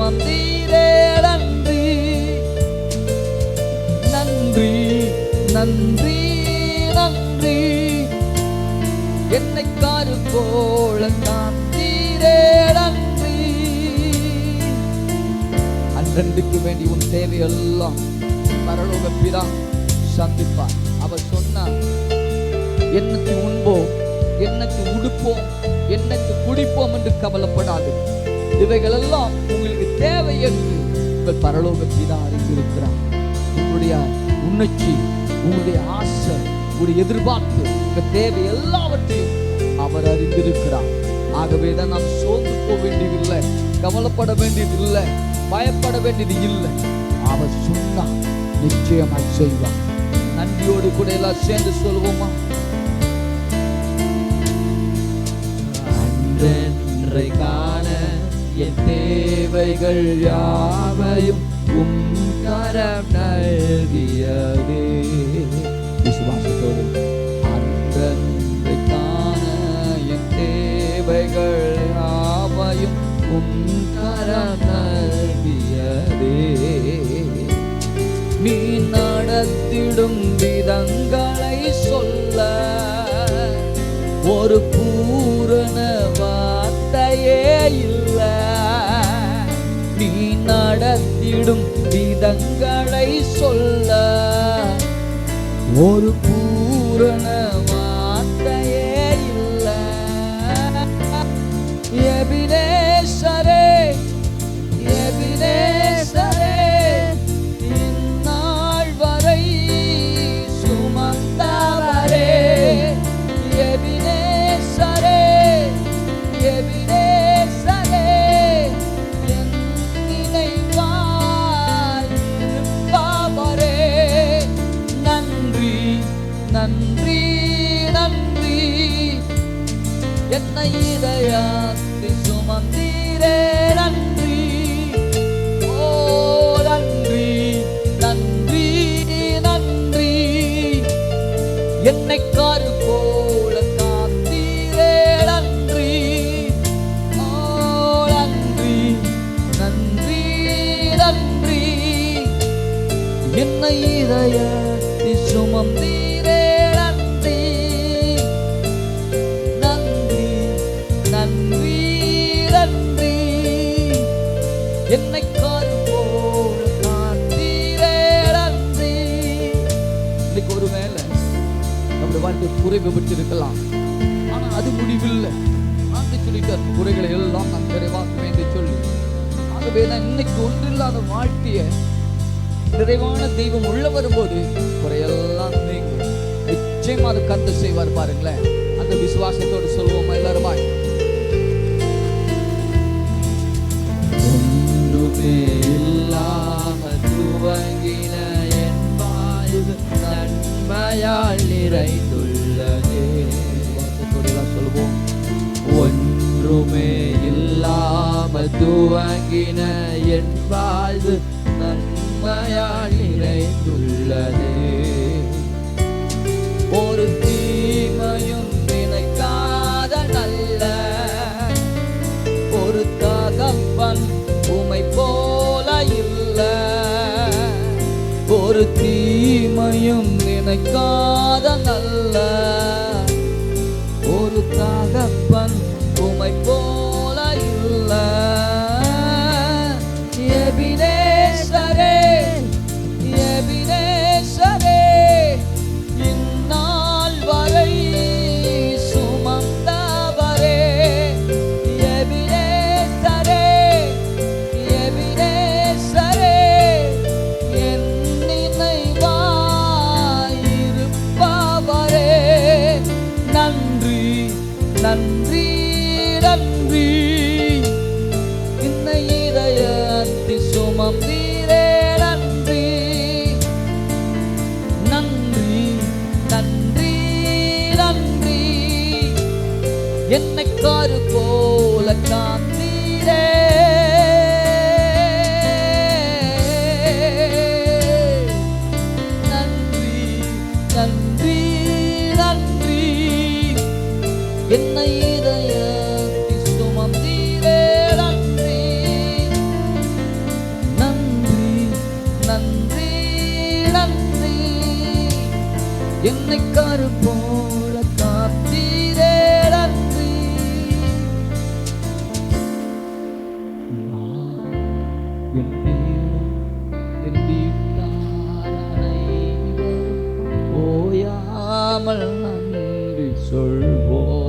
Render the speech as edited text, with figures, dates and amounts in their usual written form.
சுமந்தீரே நன்றி நன்றி நன்றி நன்றி. என்னை காரு போல காத்தீரே நன்றி. அன்றன்றைக்கு வேண்டி உன் தேவையெல்லாம் பரலோக பிதா சந்திப்பார். அவர் சொன்னார், என்னைக்கு உண்போம், என்னைக்கு உடுப்போம், என்னைக்கு குடிப்போம் என்று கவலைப்படாது. இவைகள் எல்லாம் உங்களுக்கு தேவை என்று உங்கள் பரலோக பிதா அறிந்திருக்கிறார். உங்களுடைய உணர்ச்சி, உங்களுடைய ஆசை, உங்களுடைய எதிர்பார்ப்பு, உங்கள் தேவை எல்லாவற்றையும் அவர் அறிந்திருக்கிறார். ஆகவேதான் நாம் சோர்ந்து போக வேண்டியதில்லை, கவலைப்பட வேண்டியதில்லை, பயப்பட வேண்டியது இல்லை. அவர் சொன்னார், நிச்சயமாய் செய்வார். நன்றியோடு கூட எல்லாம் சேர்ந்து சொல்லுவோமா? அன்றென்றை காண என் தேவைகள் யாவையும் உம் கரம் நல்கியதே. விசுவாசத்தோடு அன்றென்றை காண என் தேவைகள் யாவையும் உம் கரம் நல்கியதே. நீ நடத்திடும் விதங்களை சொல்ல ஒரு பூரண வார்த்தையே இல்லை. நீ நடத்திடும் விதங்களை சொல்ல ஒரு பூரண வார்த்தையே இல்லை. எபினேசரே எபினேசரே, இந்நாள் வரை சுமந்தவரே. எபினேசரே எபினேசரே, என் நினைவாய் இருப்பவரே. நன்றி நன்றி நன்றி. என்னை இதயத்தில் சுமந்தீரே நன்றி. ஓ நன்றி நன்றி நன்றி. என்னை காரு போல காத்தீரே நன்றி. ஓ நன்றி நன்றி நன்றி. என்னை இதயத்தில் சுமந்தீரே நன்றி. நன்றி நன்றி நன்றி. என்னை காரு போல காத்தீரே நன்றி. இன்னைக்கு ஒருவேளை நம்முடைய வாழ்க்கை குறைவு விட்டு இருக்கலாம், ஆனால் அது முடிவில்லை. நான் சொல்லிட்டார், குறைகளை எல்லாம் நான் நிறைவாக்குவேன் என்று சொல்லி. ஆகவே நான் இன்னைக்கு ஒன்றில்லாத வாழ்க்கையை நிறைவான தெய்வம் உள்ள வரும்போது குறையெல்லாம் நீங்கும். நிச்சயமா அது கர்த்தர் செய்வார். பாருங்களேன், அந்த விசுவாசத்தோடு சொல்லுவோமா எல்லாருமாய்? ஒன்றுமே இல்லாமல் துவங்கின என் வாழ்வு நன்மையால் நிறைந்துள்ளதே. சொல்லுவோம், ஒன்றுமே இல்லாமல் துவங்கின என் வாழ்வு நன்மையால் நிறைந்துள்ளதே. ஒரு தீமையும் நினைக்காத நல்ல ஒரு தகப்பன் உமை போல இல்லை. ஒரு தீமையும் நினைக்காத நல்ல ஒரு தகப்பன் உமை போல இல்லை. எபினேசரே எபினேசரே, இந்நாள் வரை சுமந்தவரே. எபினேசரே எபினேசரே, என் நினைவாய் இருப்பவரே. என் மேலும் என் வீட்டார் அனைவரும் ஓயாமல் நன்றி சொல்வோம்.